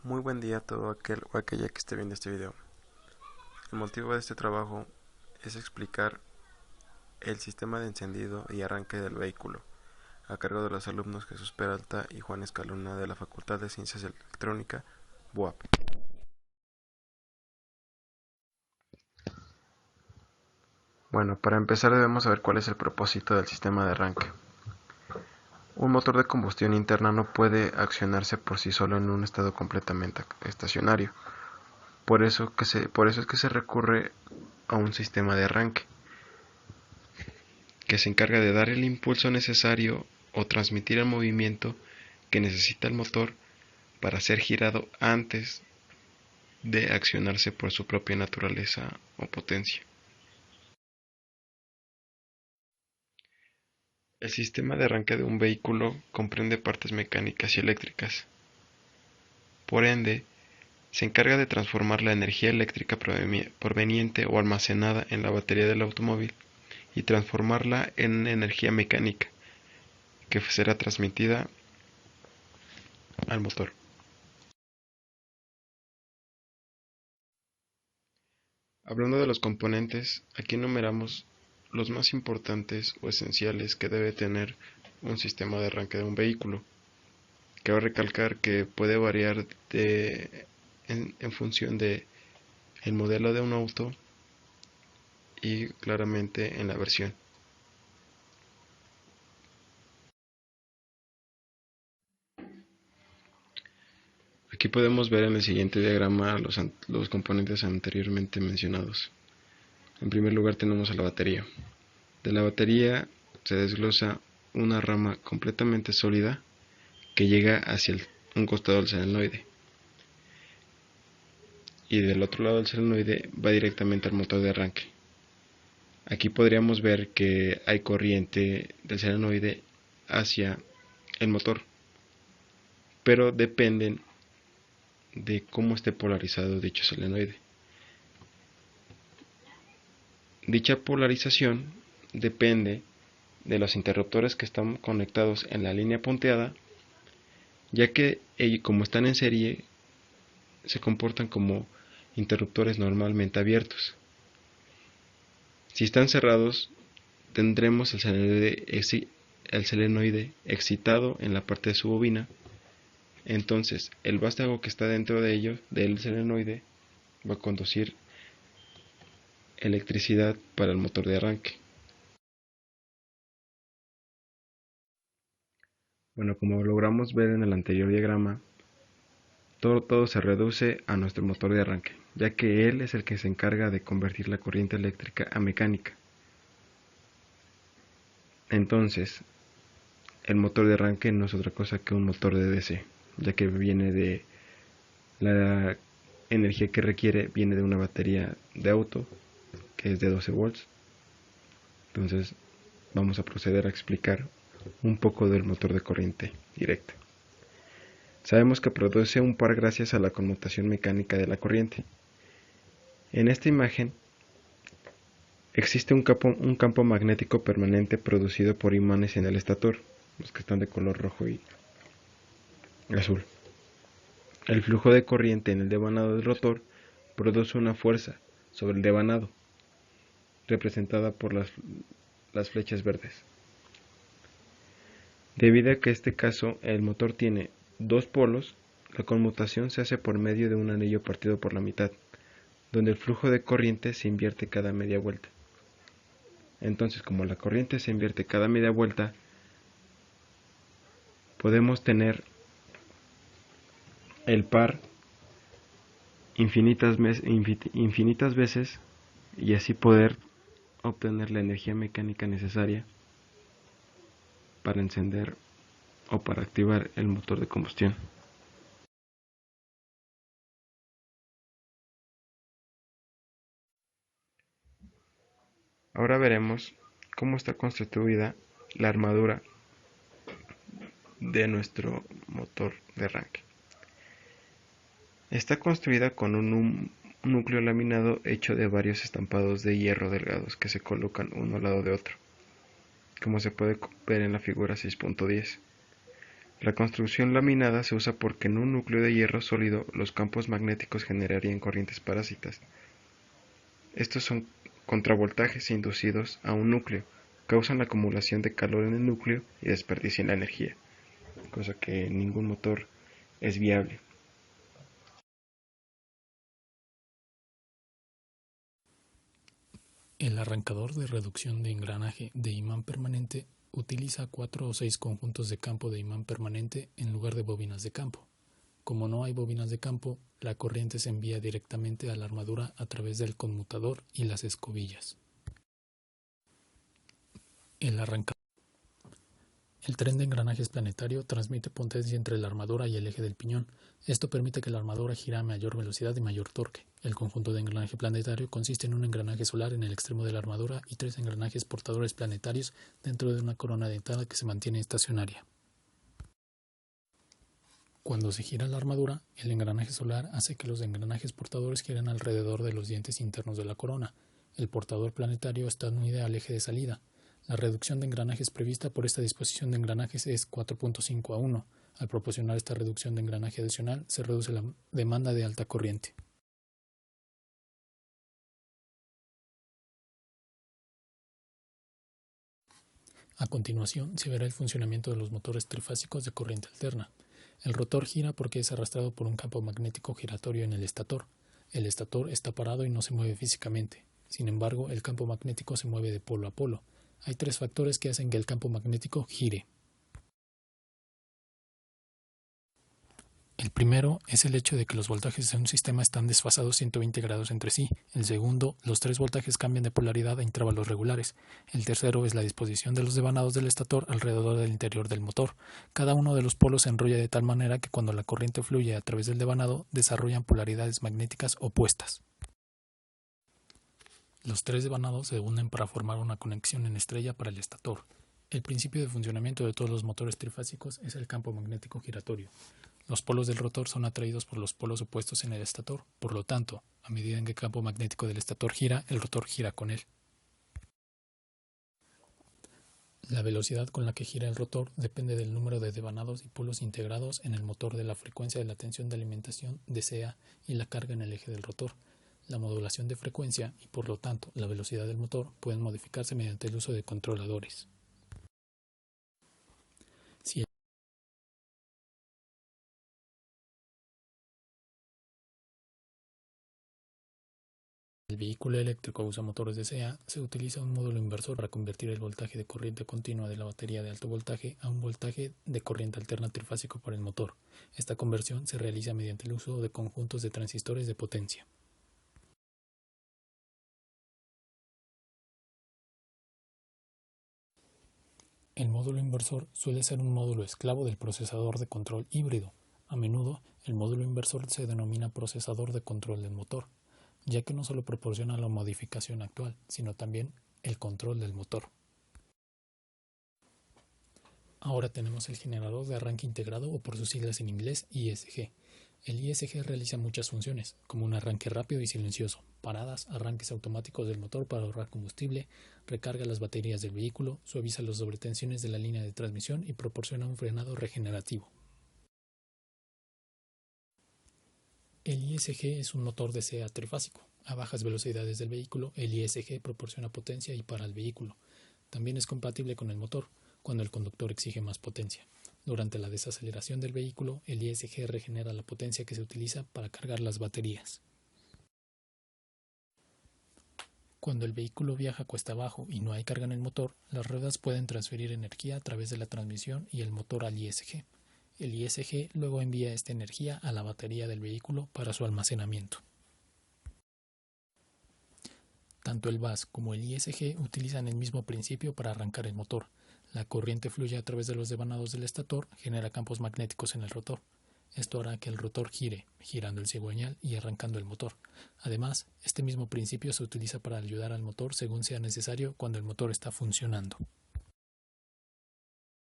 Muy buen día a todo aquel o aquella que esté viendo este video. El motivo de este trabajo es explicar el sistema de encendido y arranque del vehículo, a cargo de los alumnos Jesús Peralta y Juan Escalona de la Facultad de Ciencias Electrónica, BUAP. Bueno, para empezar debemos saber cuál es el propósito del sistema de arranque. Un motor de combustión interna no puede accionarse por sí solo en un estado completamente estacionario. Por eso es que se recurre a un sistema de arranque, que se encarga de dar el impulso necesario o transmitir el movimiento que necesita el motor para ser girado antes de accionarse por su propia naturaleza o potencia. El sistema de arranque de un vehículo comprende partes mecánicas y eléctricas. Por ende, se encarga de transformar la energía eléctrica proveniente o almacenada en la batería del automóvil y transformarla en energía mecánica que será transmitida al motor. Hablando de los componentes, aquí enumeramos los más importantes o esenciales que debe tener un sistema de arranque de un vehículo. Cabe recalcar que puede variar en función de el modelo de un auto y claramente en la versión. Aquí podemos ver en el siguiente diagrama los componentes anteriormente mencionados. En primer lugar tenemos a la batería. De la batería se desglosa una rama completamente sólida que llega hacia un costado del solenoide, y del otro lado del solenoide va directamente al motor de arranque. Aquí podríamos ver que hay corriente del solenoide hacia el motor, pero dependen de cómo esté polarizado dicho solenoide. Dicha polarización depende de los interruptores que están conectados en la línea punteada, ya que como están en serie se comportan como interruptores normalmente abiertos. Si están cerrados, tendremos el solenoide excitado en la parte de su bobina. Entonces el vástago que está dentro de ellos, del solenoide, va a conducir electricidad para el motor de arranque. Bueno, como logramos ver en el anterior diagrama, todo se reduce a nuestro motor de arranque, ya que él es el que se encarga de convertir la corriente eléctrica a mecánica. Entonces, el motor de arranque no es otra cosa que un motor de DC, ya que viene de la energía que requiere, viene de una batería de auto que es de 12 volts. Entonces, vamos a proceder a explicar un poco del motor de corriente directa. Sabemos que produce un par gracias a la conmutación mecánica de la corriente. En esta imagen existe un campo magnético permanente producido por imanes en el estator, los que están de color rojo y azul. El flujo de corriente en el devanado del rotor produce una fuerza sobre el devanado, representada por las flechas verdes. Debido a que en este caso el motor tiene dos polos, la conmutación se hace por medio de un anillo partido por la mitad, donde el flujo de corriente se invierte cada media vuelta. Entonces, como la corriente se invierte cada media vuelta, podemos tener el par infinitas veces y así poder obtener la energía mecánica necesaria para encender o para activar el motor de combustión. Ahora veremos cómo está constituida la armadura de nuestro motor de arranque. Está construida con un núcleo laminado hecho de varios estampados de hierro delgados que se colocan uno al lado de otro, como se puede ver en la figura 6.10. La construcción laminada se usa porque en un núcleo de hierro sólido los campos magnéticos generarían corrientes parásitas. Estos son contravoltajes inducidos a un núcleo, causan la acumulación de calor en el núcleo y desperdician la energía, cosa que ningún motor es viable. El arrancador de reducción de engranaje de imán permanente utiliza 4 o 6 conjuntos de campo de imán permanente en lugar de bobinas de campo. Como no hay bobinas de campo, la corriente se envía directamente a la armadura a través del conmutador y las escobillas. El tren de engranajes planetario transmite potencia entre la armadura y el eje del piñón. Esto permite que la armadura gire a mayor velocidad y mayor torque. El conjunto de engranaje planetario consiste en un engranaje solar en el extremo de la armadura y 3 engranajes portadores planetarios dentro de una corona dentada que se mantiene estacionaria. Cuando se gira la armadura, el engranaje solar hace que los engranajes portadores giren alrededor de los dientes internos de la corona. El portador planetario está unido al eje de salida. La reducción de engranajes prevista por esta disposición de engranajes es 4.5 a 1. Al proporcionar esta reducción de engranaje adicional, se reduce la demanda de alta corriente. A continuación, se verá el funcionamiento de los motores trifásicos de corriente alterna. El rotor gira porque es arrastrado por un campo magnético giratorio en el estator. El estator está parado y no se mueve físicamente. Sin embargo, el campo magnético se mueve de polo a polo. Hay 3 factores que hacen que el campo magnético gire. El primero es el hecho de que los voltajes de un sistema están desfasados 120 grados entre sí. El segundo, los 3 voltajes cambian de polaridad a intervalos regulares. El tercero es la disposición de los devanados del estator alrededor del interior del motor. Cada uno de los polos se enrolla de tal manera que cuando la corriente fluye a través del devanado, desarrollan polaridades magnéticas opuestas. Los 3 devanados se unen para formar una conexión en estrella para el estator. El principio de funcionamiento de todos los motores trifásicos es el campo magnético giratorio. Los polos del rotor son atraídos por los polos opuestos en el estator. Por lo tanto, a medida en que el campo magnético del estator gira, el rotor gira con él. La velocidad con la que gira el rotor depende del número de devanados y polos integrados en el motor, de la frecuencia de la tensión de alimentación DCA y la carga en el eje del rotor. La modulación de frecuencia y, por lo tanto, la velocidad del motor pueden modificarse mediante el uso de controladores. Si el vehículo eléctrico usa motores DCA, se utiliza un módulo inversor para convertir el voltaje de corriente continua de la batería de alto voltaje a un voltaje de corriente alterna trifásico para el motor. Esta conversión se realiza mediante el uso de conjuntos de transistores de potencia. El módulo inversor suele ser un módulo esclavo del procesador de control híbrido. A menudo, el módulo inversor se denomina procesador de control del motor, ya que no solo proporciona la modificación actual, sino también el control del motor. Ahora tenemos el generador de arranque integrado, o por sus siglas en inglés ISG. El ISG realiza muchas funciones, como un arranque rápido y silencioso, paradas, arranques automáticos del motor para ahorrar combustible, recarga las baterías del vehículo, suaviza las sobretensiones de la línea de transmisión y proporciona un frenado regenerativo. El ISG es un motor DCA trifásico. A bajas velocidades del vehículo, el ISG proporciona potencia y para el vehículo. También es compatible con el motor, cuando el conductor exige más potencia. Durante la desaceleración del vehículo, el ISG regenera la potencia que se utiliza para cargar las baterías. Cuando el vehículo viaja cuesta abajo y no hay carga en el motor, las ruedas pueden transferir energía a través de la transmisión y el motor al ISG. El ISG luego envía esta energía a la batería del vehículo para su almacenamiento. Tanto el VAS como el ISG utilizan el mismo principio para arrancar el motor. La corriente fluye a través de los devanados del estator, genera campos magnéticos en el rotor. Esto hará que el rotor gire, girando el cigüeñal y arrancando el motor. Además, este mismo principio se utiliza para ayudar al motor según sea necesario cuando el motor está funcionando.